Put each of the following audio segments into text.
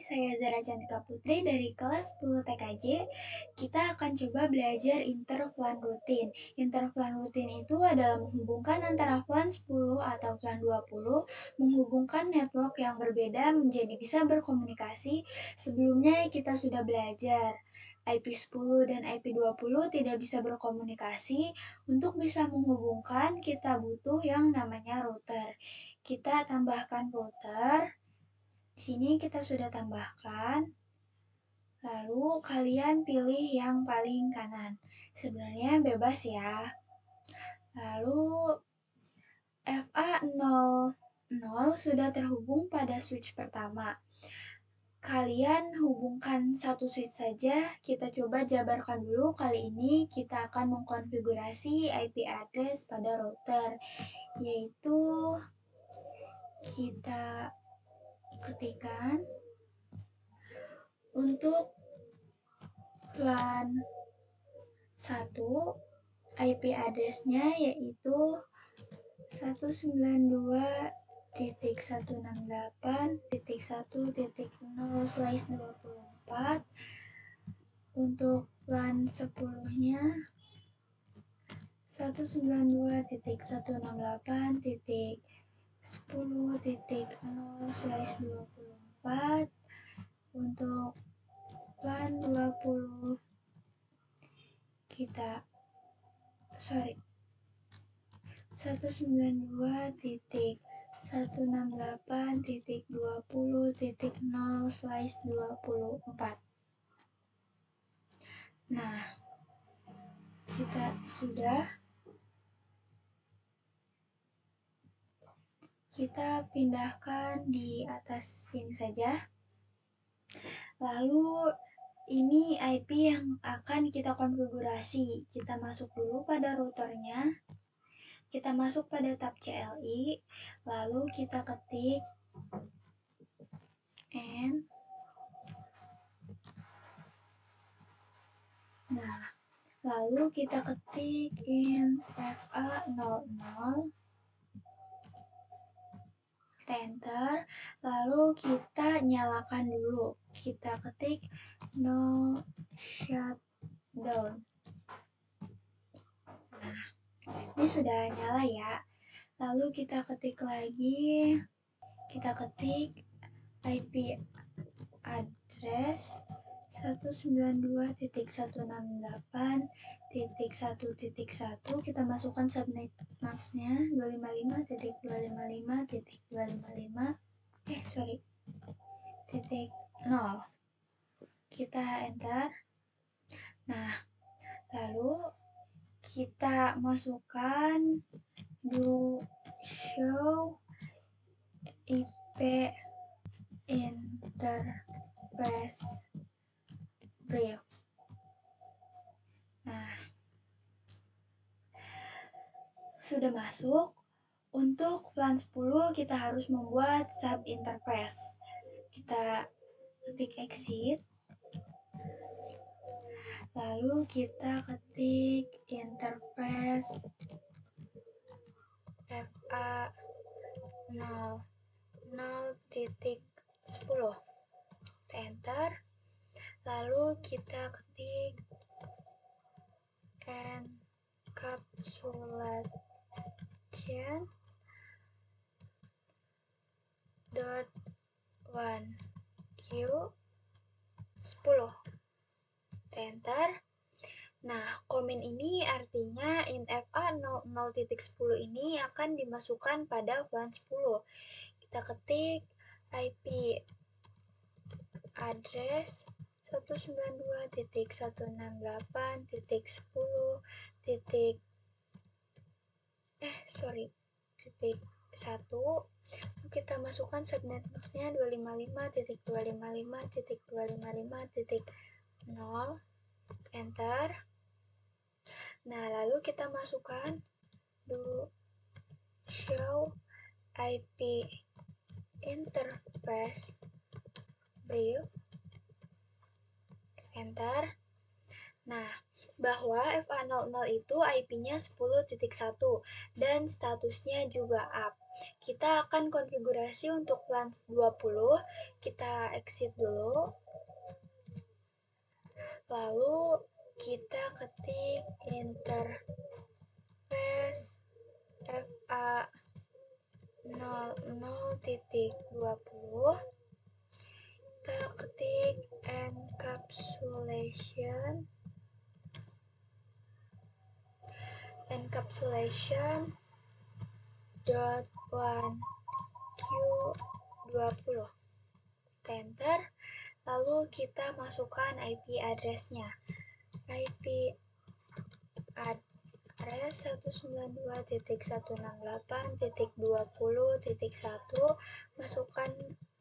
saya Zara Cantika Putri dari kelas 10 TKJ. Kita akan coba belajar interplan rutin. Interplan rutin itu adalah menghubungkan antara plan 10 atau plan 20, menghubungkan network yang berbeda menjadi bisa berkomunikasi. Sebelumnya kita sudah belajar IP10 dan IP20 tidak bisa berkomunikasi. Untuk bisa menghubungkan, kita butuh yang namanya router. Kita tambahkan router. Di sini kita sudah tambahkan. Lalu kalian pilih yang paling kanan. Sebenarnya bebas ya. Lalu FA00 sudah terhubung pada switch pertama. Kalian hubungkan satu switch saja. Kita coba jabarkan dulu. Kali ini kita akan mengkonfigurasi IP address pada router, yaitu kita ketikkan untuk plan 1 IP address-nya yaitu 192.168.1.0/24. Untuk plan 10-nya 192.168.10.0/24. Untuk plan 20 kita 192.168.20.0/24. Nah, kita sudah. Kita pindahkan di atas sini saja. Lalu ini IP yang akan kita konfigurasi. Kita masuk dulu pada routernya. Kita masuk pada tab CLI. Lalu kita ketik N. Nah, lalu kita ketik FA00. Enter. Lalu kita nyalakan dulu. Kita ketik no shutdown. Nah, ini sudah nyala ya. Lalu kita ketik lagi. Kita ketik IP address 192.168.1.1. Kita masukkan subnet masknya 255.255.255.0. Kita enter. Nah, lalu kita masukkan do show IP interface brief. Nah, sudah masuk. Untuk plan 10 kita harus membuat sub interface. Kita ketik exit. Lalu kita ketik interface FA00.10. Enter. Lalu kita ketik encapsulation .1 Q10. Enter. Nah, komen ini artinya INFA00.10 ini akan dimasukkan pada plan 10. Kita ketik IP address 192.168.1. Kita masukkan subnet masknya 255.255.255.0. Enter. Nah, lalu kita masukkan do show IP interface brief. Enter. Nah, bahwa FA00 itu IP-nya 10.1 dan statusnya juga up. kita akan konfigurasi untuk LAN 20, kita exit dulu, lalu kita ketik interface FA 00.20, kita ketik encapsulation dot one Q20, enter. Lalu kita masukkan IP address-nya, IP address 192.168.20.1, masukkan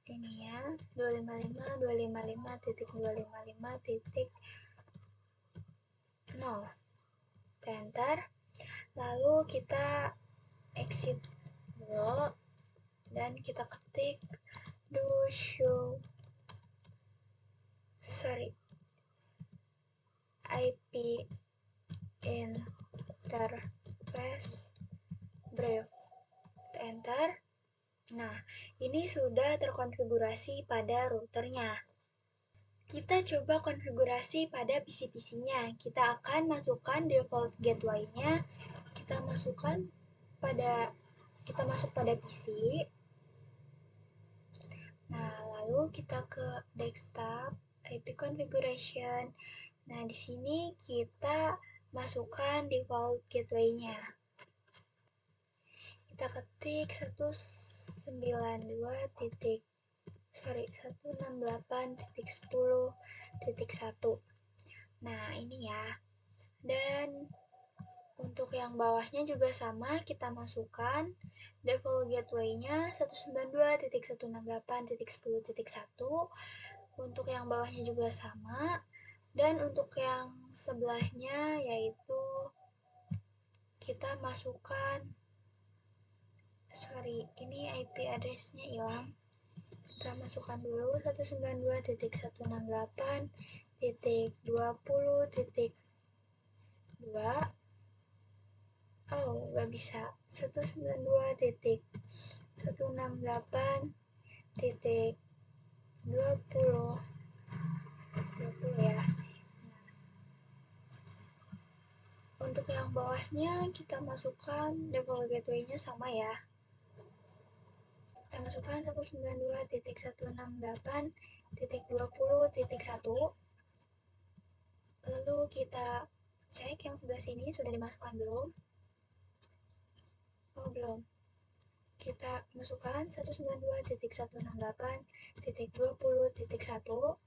ini ya, 255.255.255.0, enter. Lalu kita exit dulu dan kita ketik do show IP interface brief, enter. Nah, ini sudah terkonfigurasi pada routernya. Kita coba konfigurasi pada PC-PC-nya. Kita akan masukkan default gateway-nya. Kita masuk pada PC. Nah, lalu kita ke desktop, IP configuration. Nah, di sini kita masukkan default gateway-nya. Kita ketik 168.10.1. Nah, ini ya. Dan untuk yang bawahnya juga sama, kita masukkan default gateway-nya 192.168.10.1. Untuk yang bawahnya juga sama. Dan untuk yang sebelahnya yaitu kita masukkan, ini IP address-nya hilang. Kita masukkan dulu 192.168.20.2. Oh, nggak bisa. 192.168.20 ya. Untuk yang bawahnya kita masukkan default gateway-nya sama ya. Kita masukkan 192.168.20.1. Lalu kita cek yang sebelah sini sudah dimasukkan belum? Oh, belum. Kita masukkan 192.168.20.1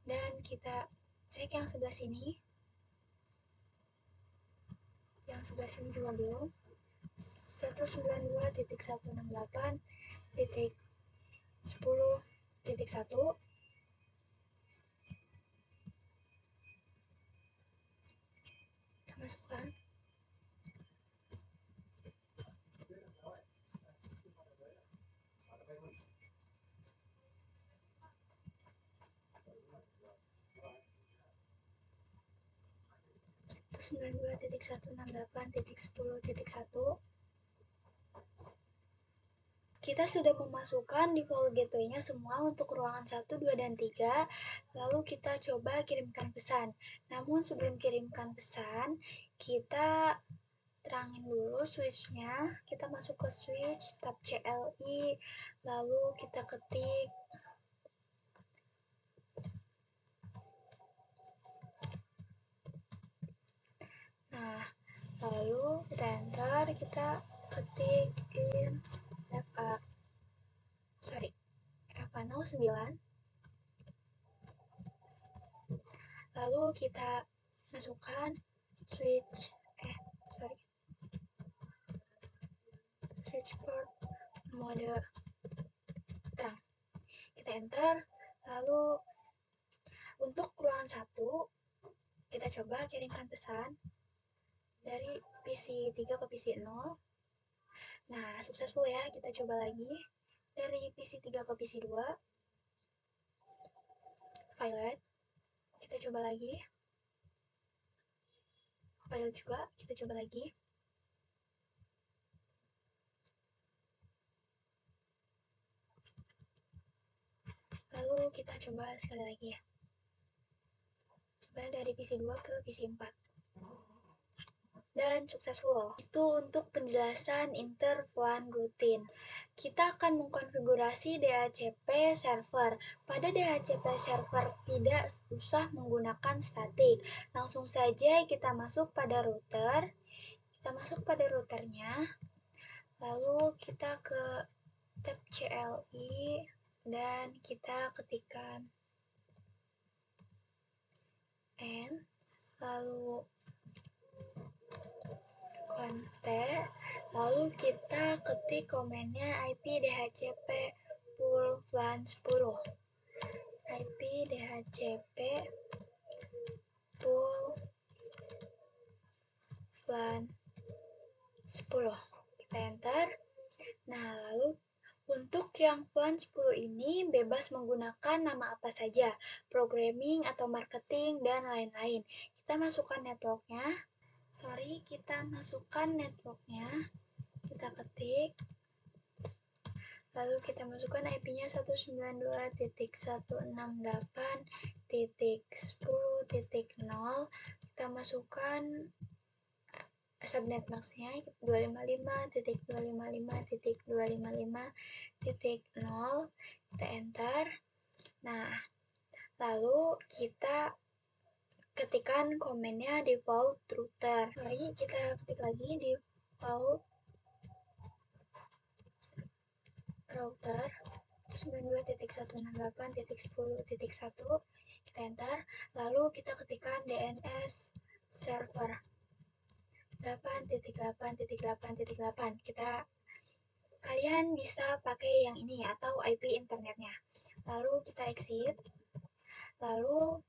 dan kita cek yang sebelah sini. Yang sebelah sini juga belum. 192.168.10.1. Kita masukkan. Terus 92.168.10.1. Kita sudah memasukkan default gateway-nya semua untuk ruangan 1, 2, dan 3. Lalu kita coba kirimkan pesan. Namun sebelum kirimkan pesan, kita terangin dulu switch-nya. Kita masuk ke switch, tab CLI, lalu kita ketik lalu kita enter, kita ketik in FA09. Lalu kita masukkan switch port mode terang. Kita enter. Lalu untuk ruangan 1 kita coba kirimkan pesan dari PC 3 ke PC 0. Nah, successful ya. Kita coba lagi dari PC 3 ke PC 2. Violet. Kita coba lagi. Violet juga. Kita coba lagi. kita coba sekali lagi ya. Coba dari PC 2 ke PC 4. Dan successful. Itu untuk penjelasan interplan rutin. Kita akan mengkonfigurasi DHCP server. Pada DHCP server tidak usah menggunakan statik. Langsung saja kita masuk pada router. Kita masuk pada routernya. Lalu kita ke tab CLI dan kita ketikkan N, lalu kontek, lalu kita ketik komennya IP DHCP pool plan 10. IP DHCP pool plan 10. Kita enter. Nah, lalu untuk yang plan 10 ini bebas menggunakan nama apa saja, programming atau marketing dan lain-lain. Kita masukkan networknya. Kita masukkan networknya. Kita ketik. Lalu kita masukkan IP-nya 192.168.10.0. Kita masukkan subnet max-nya 255.255.255.0. Kita enter. Nah, lalu kita ketikkan komennya default router. Kita ketik lagi default router 92.168.10.1. Kita enter. Lalu kita ketikkan DNS server 8.8.8.8. Kalian bisa pakai yang ini atau IP internetnya. Lalu kita exit. Lalu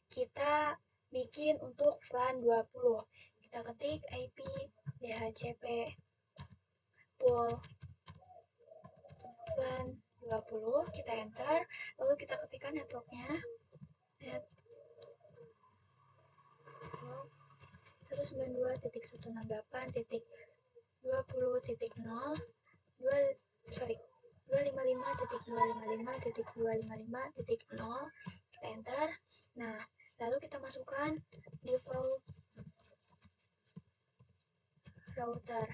kita bikin untuk plan 20. Kita ketik IP DHCP pool plan 20, kita enter. Lalu kita ketikkan networknya. Network 192.168.20.0 255.255.255.0. Kita enter. Nah, lalu kita masukkan default router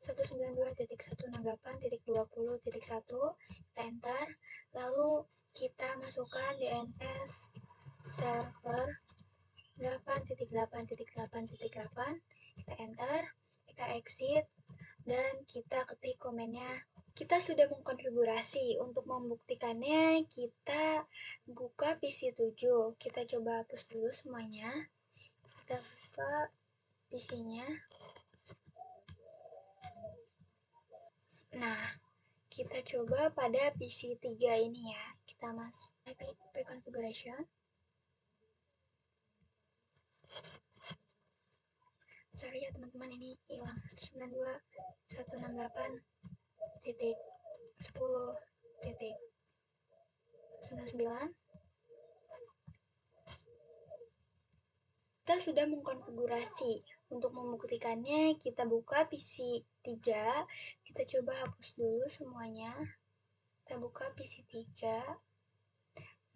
192.168.20.1. Kita enter. Lalu kita masukkan DNS server 8.8.8.8. Kita enter. Kita exit dan kita ketik komennya. Kita sudah mengkonfigurasi. Untuk membuktikannya, kita buka PC 7. Kita coba hapus dulu semuanya. Kita buka PC-nya. Nah, kita coba pada PC 3 ini ya. Kita masuk IP configuration. Sorry ya teman-teman, ini hilang. 92.168.10.99. Kita sudah mengkonfigurasi. Untuk membuktikannya, kita buka PC 3. Kita coba hapus dulu semuanya. Kita buka PC 3.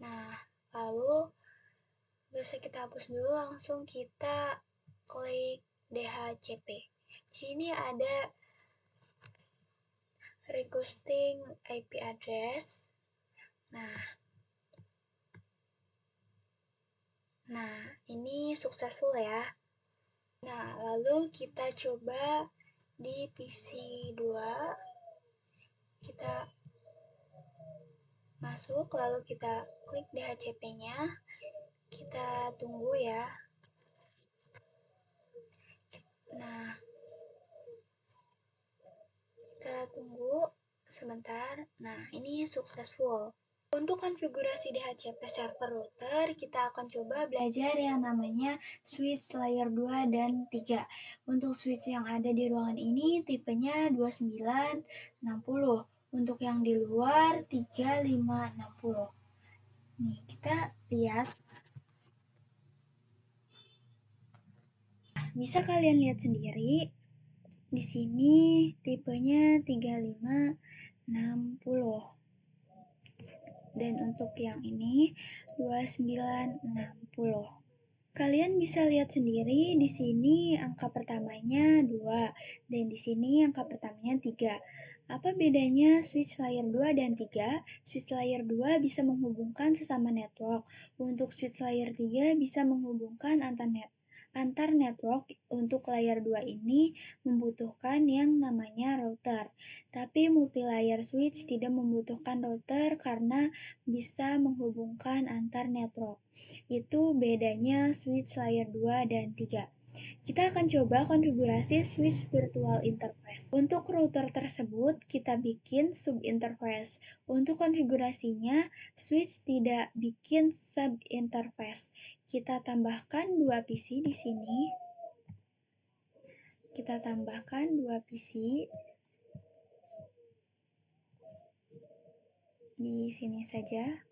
Nah, lalu gak usah kita hapus dulu, langsung kita klik DHCP. Di sini ada requesting IP address. Nah, ini successful ya. Nah, lalu kita coba di PC 2. Kita masuk, lalu kita klik DHCP-nya. Kita tunggu ya. Nah, kita tunggu sebentar. Nah, ini successful. Untuk konfigurasi DHCP server router, kita akan coba belajar yang namanya switch layer 2 dan 3. Untuk switch yang ada di ruangan ini tipenya 2960. Untuk yang di luar 3560. Nih, kita lihat. Bisa kalian lihat sendiri. Di sini tipenya 3560. Dan untuk yang ini 2960. Kalian bisa lihat sendiri di sini angka pertamanya 2 dan di sini angka pertamanya 3. Apa bedanya switch layer 2 dan 3? Switch layer 2 bisa menghubungkan sesama network. Untuk switch layer 3 bisa menghubungkan antar network. Untuk layer 2 ini membutuhkan yang namanya router. Tapi multi-layer switch tidak membutuhkan router karena bisa menghubungkan antar network. Itu bedanya switch layer 2 dan 3. Kita akan coba konfigurasi switch virtual interface. Untuk router tersebut, kita bikin sub interface. Untuk konfigurasinya, switch tidak bikin sub interface. Kita tambahkan 2 PC di sini. Kita tambahkan 2 PC di sini saja.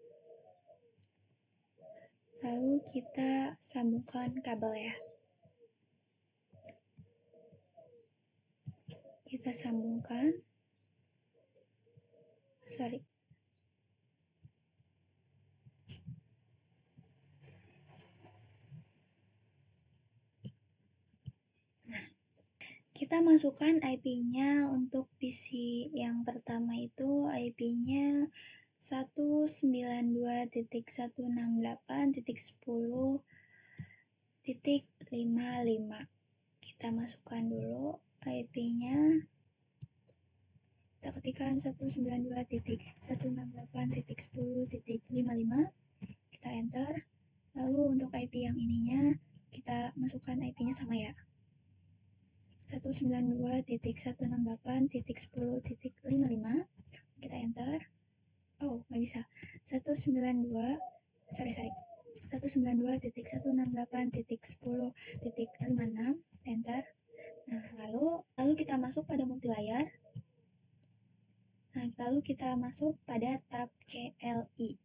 Lalu kita sambungkan kabel ya. Kita sambungkan. Kita masukkan IP-nya untuk PC yang pertama itu IP-nya 192.168.10.55. Kita masukkan dulu IP-nya. Kita ketikkan 192.168.10.55. Kita enter. Lalu untuk IP yang ininya kita masukkan IP-nya sama ya. 192.168.10.55. Kita enter. Oh, nggak bisa. 192.168.10.56. Enter. Nah, lalu kita masuk pada multilayer. Nah, lalu kita masuk pada tab CLI.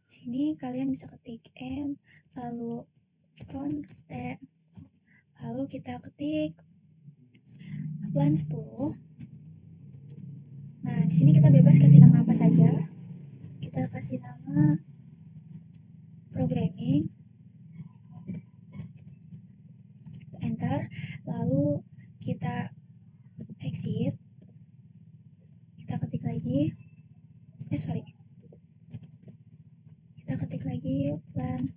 Sini kalian bisa ketik N, lalu conf lalu kita ketik LAN 10. Nah, di sini kita bebas kasih nama apa saja. Kita kasih nama programming. Enter. Lalu kita exit. Kita ketik lagi. Kita ketik lagi LAN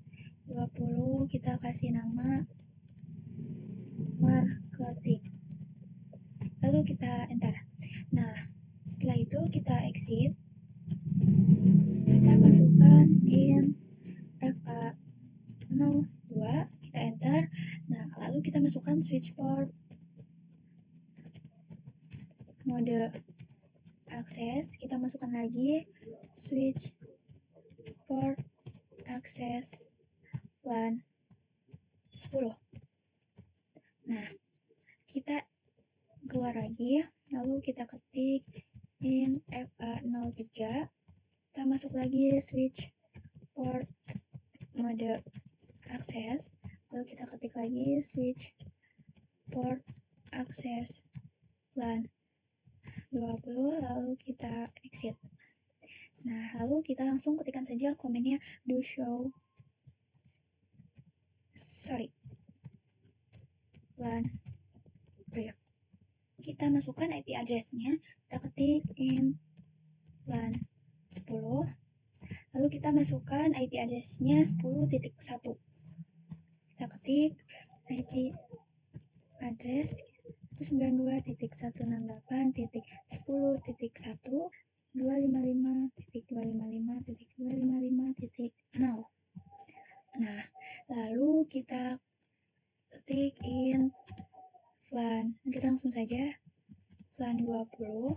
20. Kita kasih nama marketing. Lalu kita enter. Nah, setelah itu kita exit. Kita masukkan in FA02. Kita enter. Nah, lalu kita masukkan switch port mode akses. Kita masukkan lagi switch port akses LAN 10. Nah, kita keluar lagi, lalu kita ketik in FA03. Kita masuk lagi switch port mode akses, lalu kita ketik lagi switch port akses LAN 20, lalu kita exit. Nah, lalu kita langsung ketikkan saja komennya do show LAN brief. Kita masukkan IP address-nya, kita ketik in LAN 10, lalu kita masukkan IP address-nya 10.1. Kita ketik IP address 192.168.10.1 255.255.255.0. Nah, lalu kita ketik in LAN. Kita langsung saja LAN 20.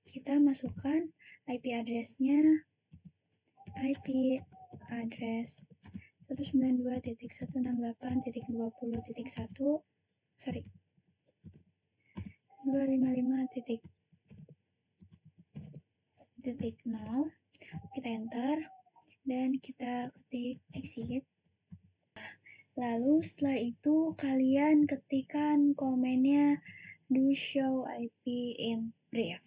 Kita masukkan IP address-nya IP address 192.168.20.1 255.0. Kita enter dan kita ketik exit. Lalu setelah itu kalian ketikkan komennya do show IP in brief.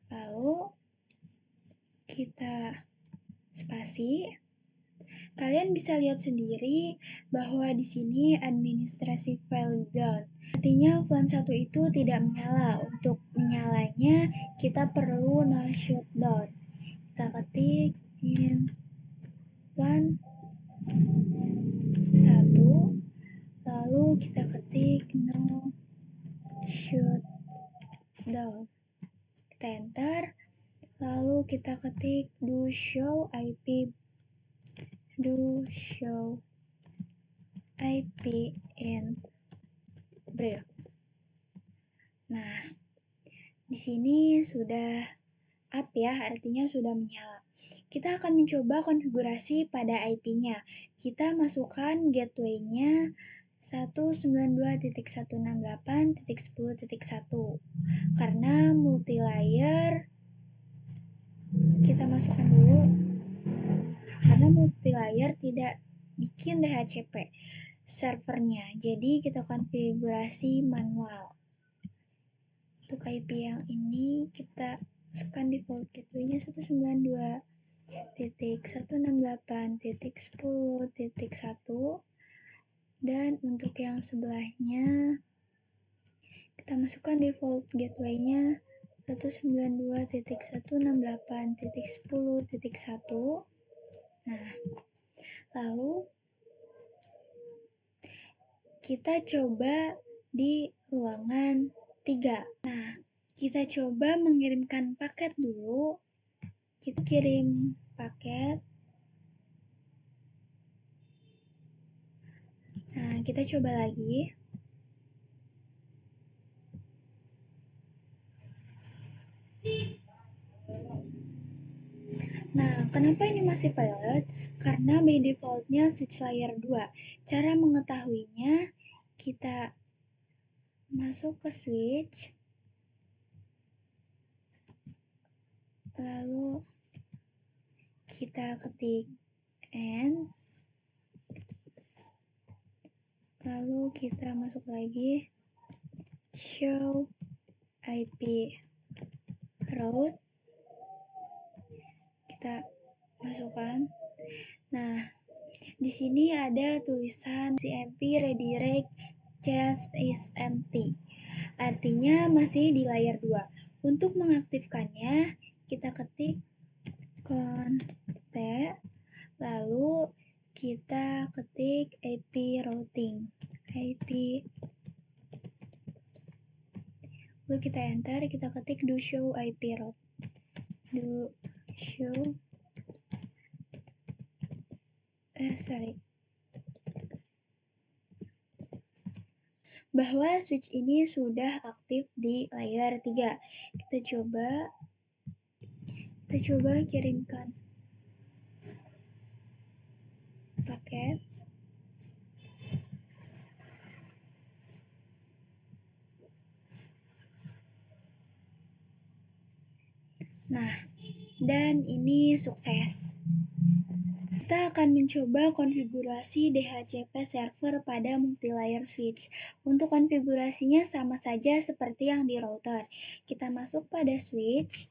Lalu kita spasi. Kalian bisa lihat sendiri bahwa di sini administrasi validate. Artinya plan 1 itu tidak menyala. Untuk menyalanya kita perlu no shutdown. Kita ketik in plan 1, lalu kita ketik no shutdown. Kita enter, lalu kita ketik do show IP in brief. Nah, di sini sudah up ya, artinya sudah menyala. Kita akan mencoba konfigurasi pada IP-nya. Kita masukkan gateway-nya 192.168.10.1. Karena multi-layer, kita masukkan dulu. Karena multi-layer tidak bikin DHCP servernya, jadi kita konfigurasi manual. Untuk IP yang ini kita masukkan default gateway-nya 192.168.10.1, dan untuk yang sebelahnya kita masukkan default gateway-nya 192.168.10.1. Nah, lalu kita coba di ruangan 3. Nah, kita coba mengirimkan paket dulu. Kita kirim paket. Nah, kita coba lagi. Nah, kenapa ini masih pilot? Karena by defaultnya switch layer 2. Cara mengetahuinya, kita masuk ke switch, lalu kita ketik N, lalu kita masuk lagi, show IP route, kita masukkan. Nah, di sini ada tulisan CMP redirect chest is empty. Artinya masih di layer 2. Untuk mengaktifkannya, kita ketik cont, lalu kita ketik IP routing. Lalu kita enter, kita ketik do show IP route. Do show bahwa switch ini sudah aktif di layer 3. Kita coba kirimkan paket. Nah, dan ini sukses. Kita akan mencoba konfigurasi DHCP server pada multi-layer switch. Untuk konfigurasinya sama saja seperti yang di router. Kita masuk pada switch,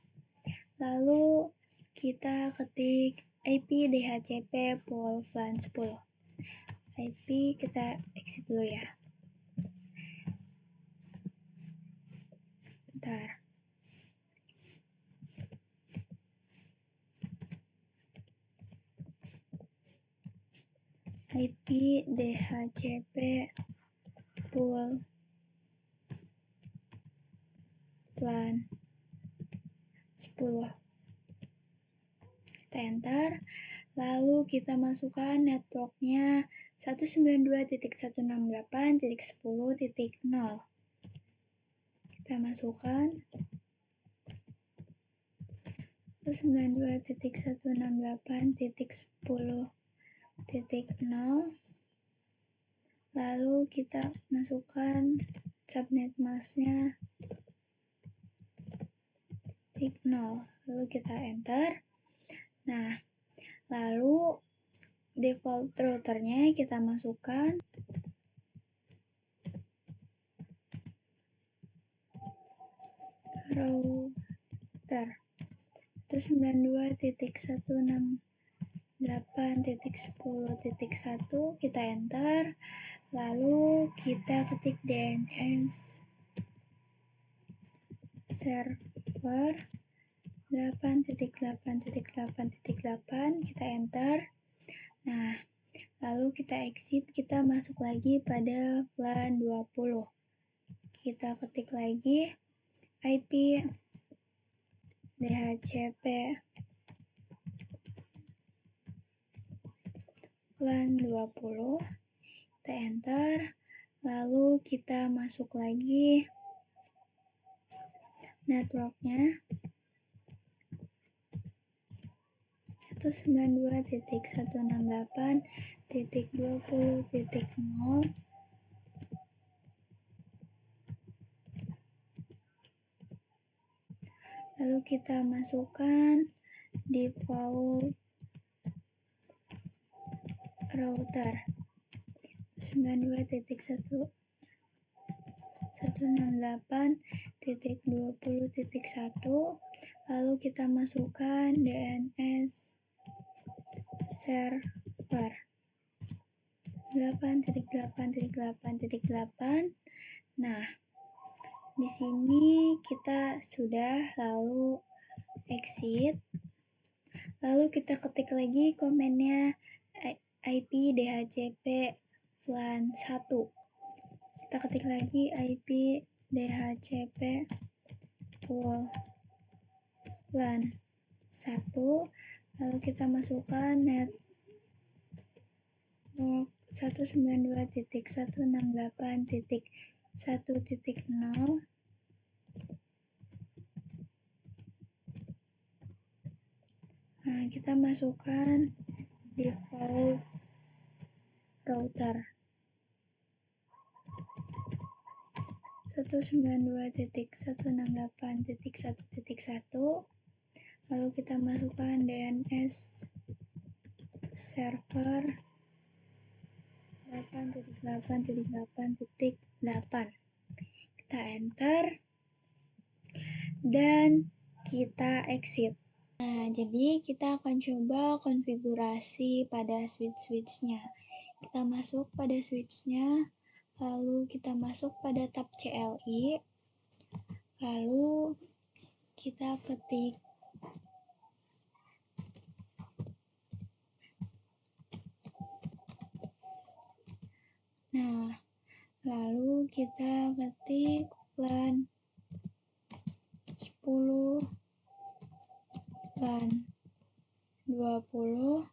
lalu kita ketik IP DHCP pool plan 10. IP kita exit dulu ya. Bentar. IP DHCP pool plan 10. Kita enter, lalu kita masukkan networknya 192.168.10.0. Kita masukkan 192.168.10.0, lalu kita masukkan subnet masknya 0, lalu kita enter. Nah, lalu default routernya kita masukkan router 192.168.10.1 kita enter, lalu kita ketik DNS server 8.8.8.8 kita enter. Nah, lalu kita exit, kita masuk lagi pada plan 20. Kita ketik lagi IP DHCP plan 20, kita enter, lalu kita masuk lagi networknya 192.168.20.0. Lalu kita masukkan default router 192.168.20.1, lalu kita masukkan DNS server 8.8.8.8. Nah, di sini kita sudah, lalu exit. Lalu kita ketik lagi komennya IP DHCP plan 1. Kita ketik lagi IP DHCP plan 1. Lalu kita masukkan network 192.168.1.0. Nah, kita masukkan default router 192.168.1.1, lalu kita masukkan DNS server 8.8.8.8. Kita enter dan kita exit. Nah, jadi kita akan coba konfigurasi pada switch-switchnya. Kita masuk pada switchnya, lalu kita masuk pada tab CLI, lalu kita ketik lalu kita ketik plan 10, plan 20,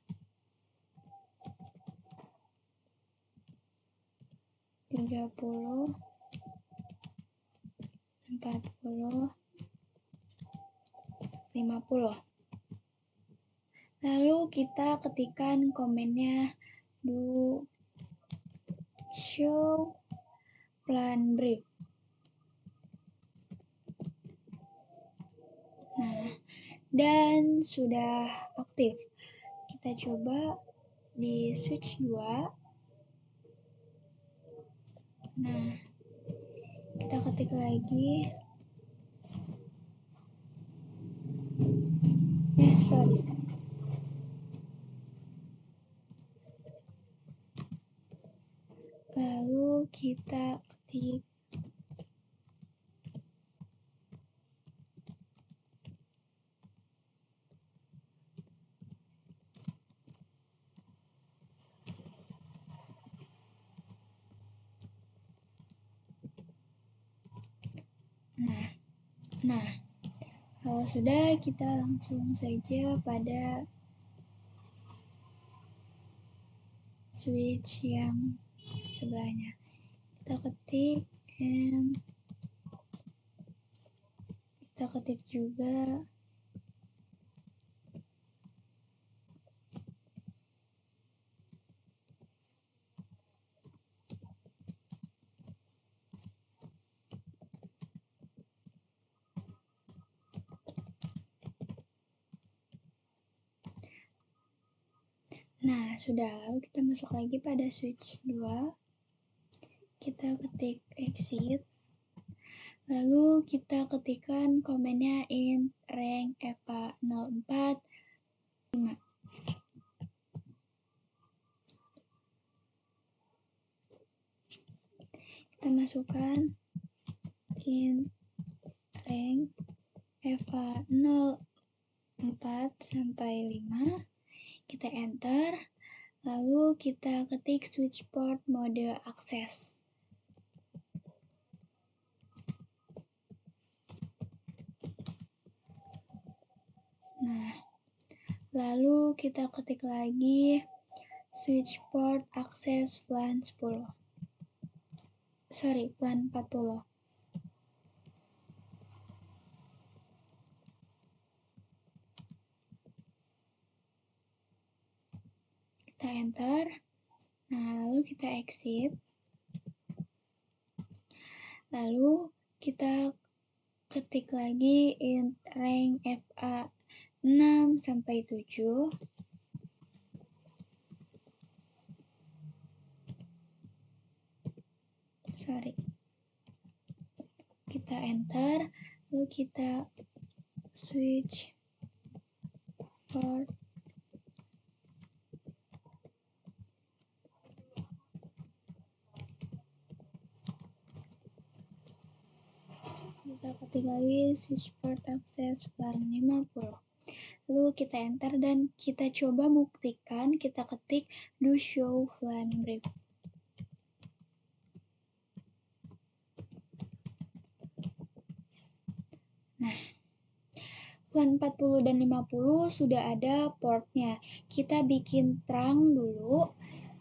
30, 40, 50. Lalu kita ketikkan komennya do show plan brief. Nah, dan sudah aktif. Kita coba di switch 2. Nah, kita ketik lagi. Lalu kita ketik kalau sudah, kita langsung saja pada switch yang sebelahnya. Kita ketik and kita ketik juga Nah, sudah, lalu kita masuk lagi pada switch 2. Kita ketik exit. Lalu kita ketikkan komennya int rank eva04 5. Kita masukkan int rank eva04 sampai 5. Kita enter. Lalu kita ketik switch port mode akses. Nah, lalu kita ketik lagi switch port akses plan 10. Plan 40. Kita enter. Nah, lalu kita exit. Lalu kita ketik lagi int rank fa6 sampai 7. Kita enter, lalu kita switch port kita ketik lagi switch port akses plan 50. Lalu kita enter dan kita coba buktikan, kita ketik do show plan brief. Nah, plan 40 dan 50 sudah ada portnya. Kita bikin terang dulu,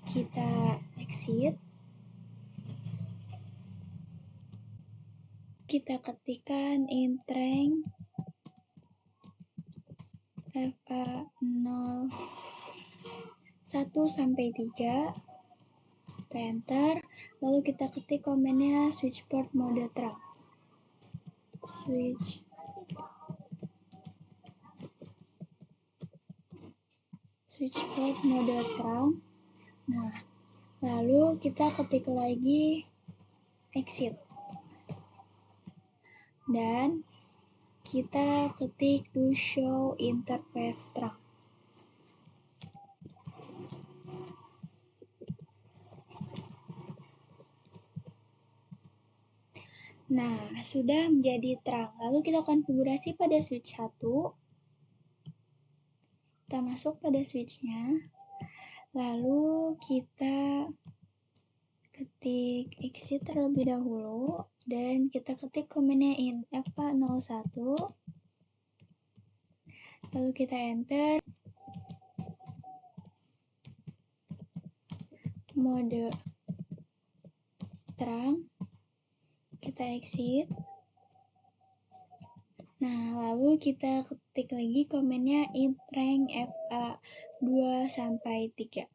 kita exit. Kita ketikkan int rank fa01 sampai 3. Kita enter, lalu kita ketik komennya switch port mode terang. Switch port mode terang. Nah, lalu kita ketik lagi exit. Dan kita ketik do show interface terang. Nah, sudah menjadi terang. Lalu kita konfigurasi pada switch 1. Kita masuk pada switch-nya. Lalu kita ketik exit terlebih dahulu. Dan kita ketik komennya int fa01. Lalu kita enter. Mode terang. Kita exit. Nah, lalu kita ketik lagi komennya int rank fa2 sampai 3.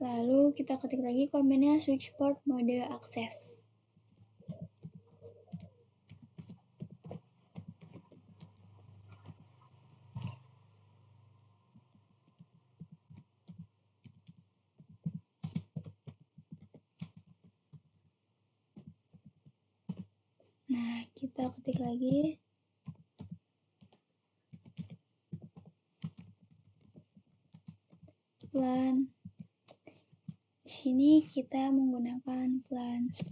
Lalu kita ketik lagi komennya switch port mode akses. Nah, kita ketik lagi plan. Di sini kita menggunakan plan 10.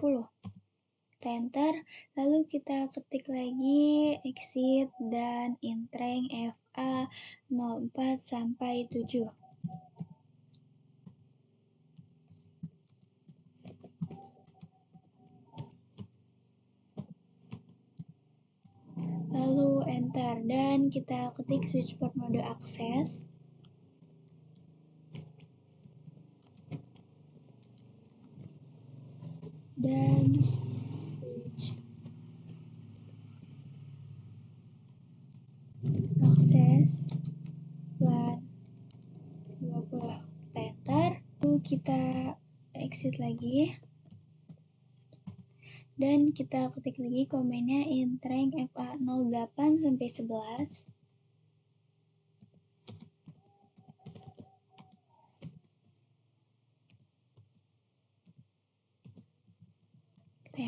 Kita enter, lalu kita ketik lagi exit dan int rank fa04 sampai 7. Lalu enter dan kita ketik switch port mode akses. Dan switch akses plan 20. Kita enter, lalu kita exit lagi. Dan kita ketik lagi komennya int rank fa08 sampai 11.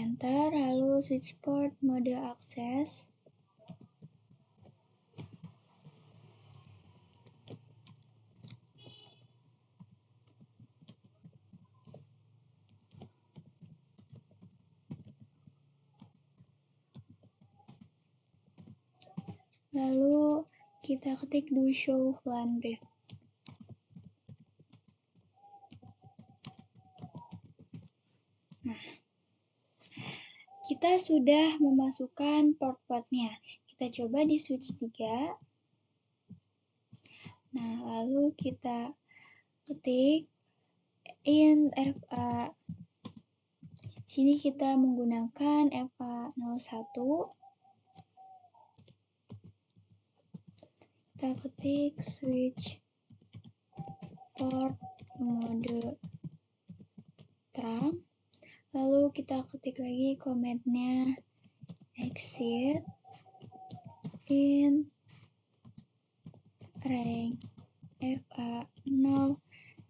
enter, lalu switch port mode akses. Lalu kita ketik do show VLAN brief. Nah, kita sudah memasukkan port-portnya. Kita coba di switch 3. Nah, lalu kita ketik int FA. Sini kita menggunakan FA01. Kita ketik switch port mode terang. Lalu kita ketik lagi komennya exit in range FA0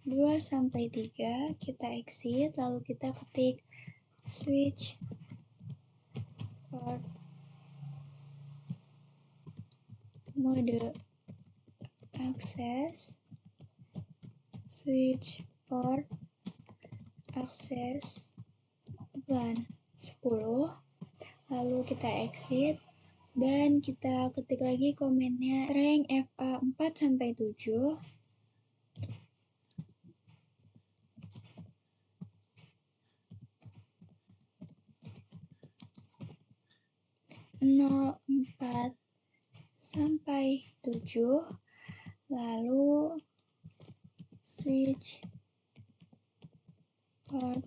2 sampai 3, kita exit, lalu kita ketik switch port mode akses, switch port akses VLAN 10, lalu kita exit dan kita ketik lagi komennya range FA4 sampai 7. (0,4 sampai 7), lalu switch port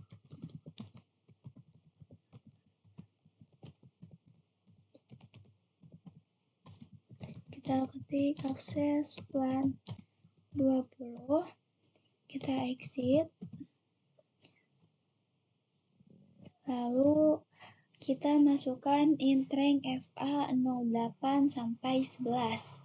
kita ketik akses VLAN 20, kita exit, lalu kita masukkan int range FA08 sampai 11.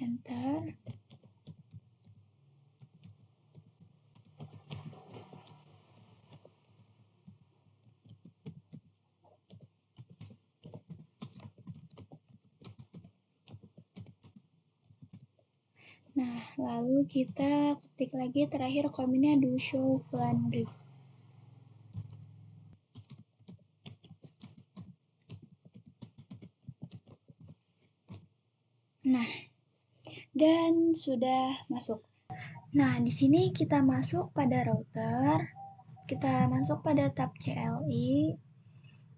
Enter. Nah, lalu kita ketik lagi terakhir komennya do show VLAN brief. Nah, dan sudah masuk. Nah, di sini kita masuk pada router, kita masuk pada tab CLI,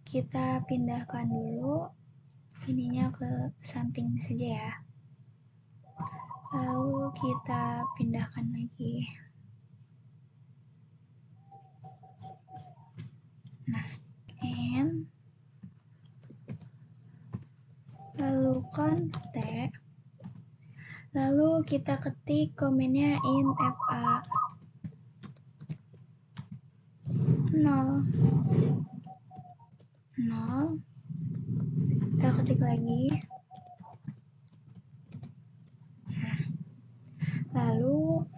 kita pindahkan dulu ininya ke samping saja ya. Lalu kita pindahkan lagi. Nah, and lalu kontak, lalu kita ketik komennya int FA 0, kita ketik lagi. Lalu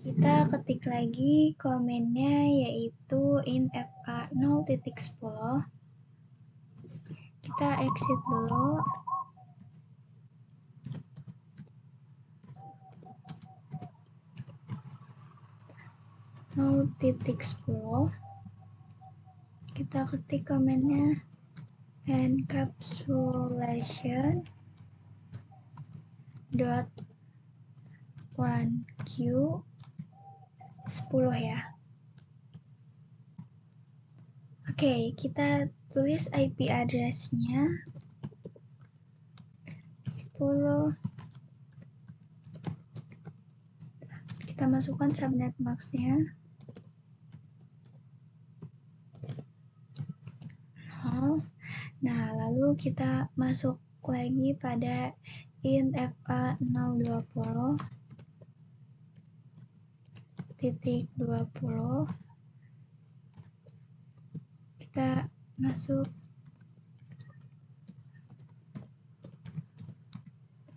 kita ketik lagi komennya yaitu int FA 0.10. Kita exit dulu. Kita ketik komennya encapsulation dot 1Q 10 ya. Oke, kita tulis IP address-nya 10. Kita masukkan subnet mask-nya 0. Nah, lalu kita masuk lagi pada int FA 020 titik 20. Kita masuk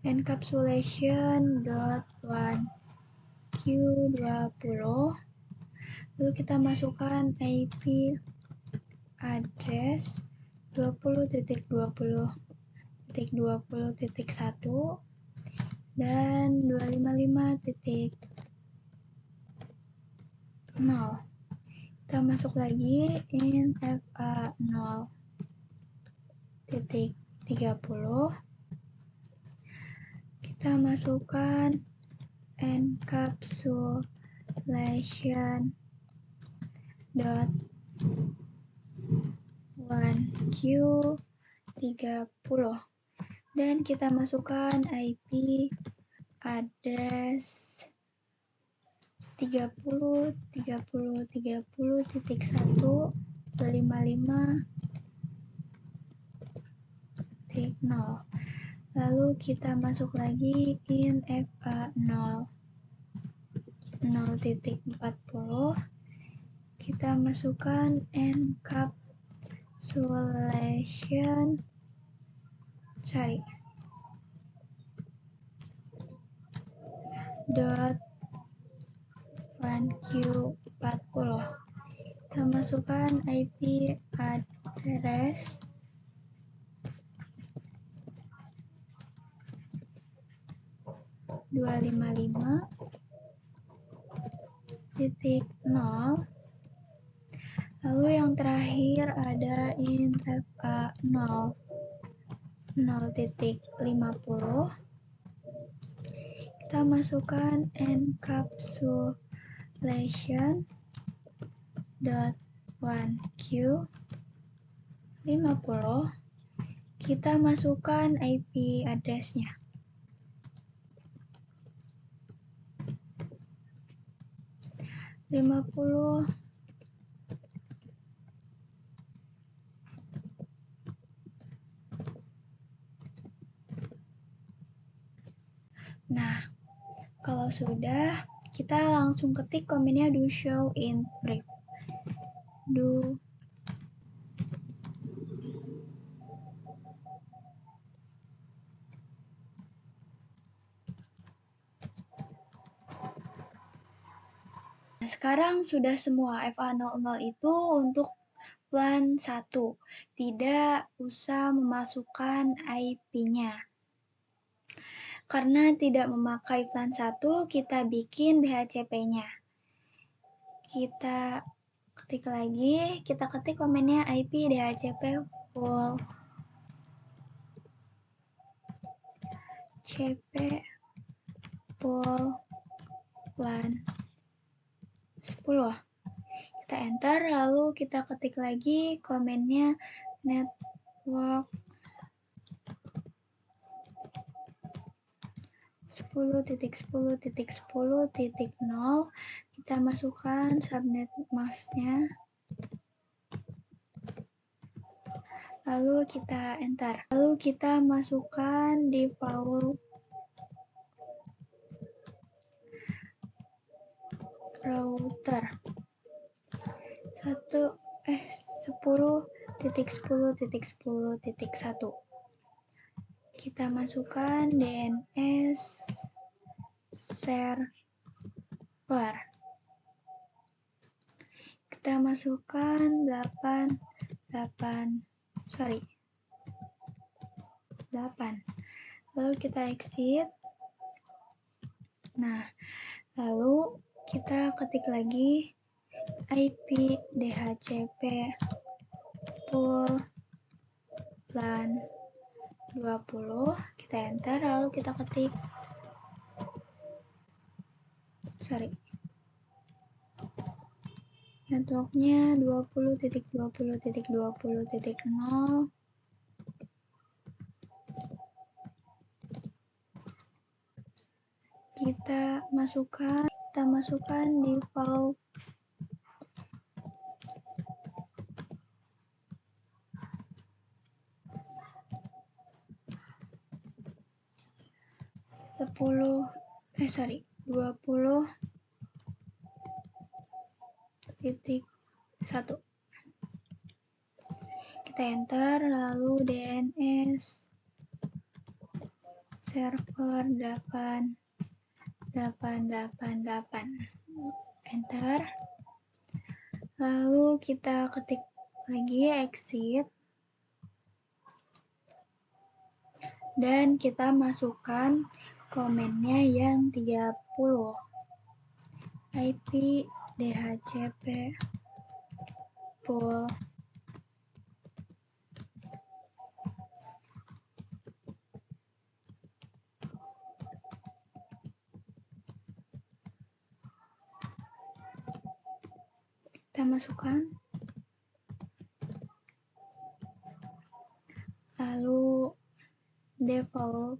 encapsulation.1q20, lalu kita masukkan IP address 20.20.20.1 dan 255.0. Kita masuk lagi in FA 0.30. Kita masukkan encapsulation dot 1q30 dan kita masukkan IP address 30.30.1.255.0. Lalu kita masuk lagi in FA 0.40. Kita masukkan encapsulation dot 1q40. Kita masukkan IP address 255.0. Lalu yang terakhir ada in FA 0.50. Kita masukkan encapsulation dot 1q50. Kita masukkan IP address-nya. Nah, kalau sudah, kita langsung ketik komennya do show in brief. Nah, sekarang sudah semua FA00 itu untuk plan 1. Tidak usah memasukkan IP-nya. Karena tidak memakai plan 1, kita bikin DHCP-nya. Kita ketik lagi, kita ketik komennya IP DHCP full CP full plan 10. Kita enter, lalu kita ketik lagi komennya network 10.10.10.0. Kita masukkan subnet masknya, lalu kita enter. Lalu kita masukkan default router 10.10.10.1. Kita masukkan DNS server. Kita masukkan 8. Lalu kita exit. Nah, lalu kita ketik lagi IP DHCP full plan 20. Kita enter, lalu kita ketik networknya 20.20.20.0. Kita masukkan default .20.1. Kita enter, lalu DNS server 8888, enter. Lalu kita ketik lagi exit dan kita masukkan komennya yang 30, IP DHCP pool kita masukkan, lalu default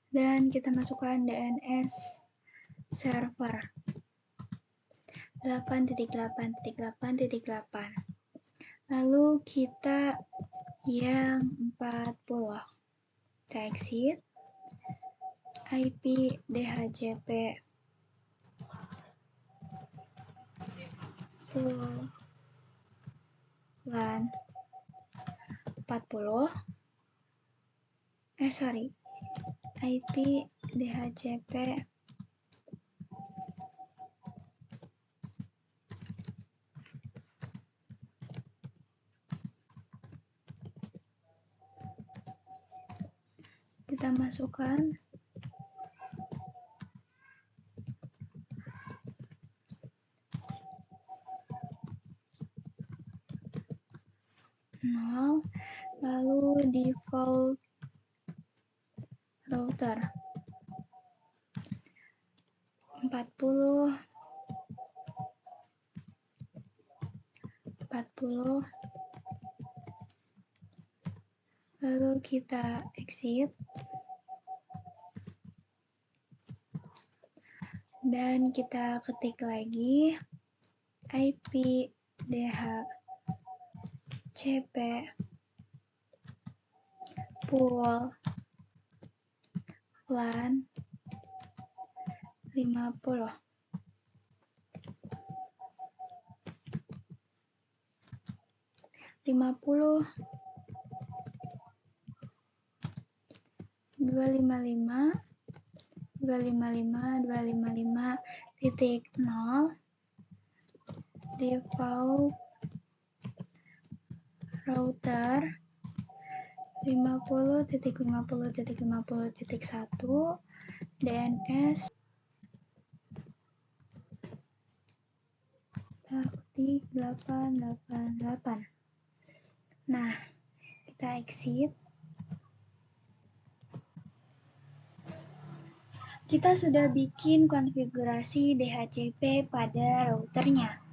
dan kita masukkan DNS server 8.8.8.8, lalu kita yang 40, kita exit, IP DHCP pool LAN 40, IP DHCP kita masukkan, lalu default router 40, lalu kita exit dan kita ketik lagi IP DHCP pool LAN 50, dua lima lima titik 0 default router 50.50.50.1 DNS taktik 888. Nah, kita exit. Kita sudah bikin konfigurasi DHCP pada routernya.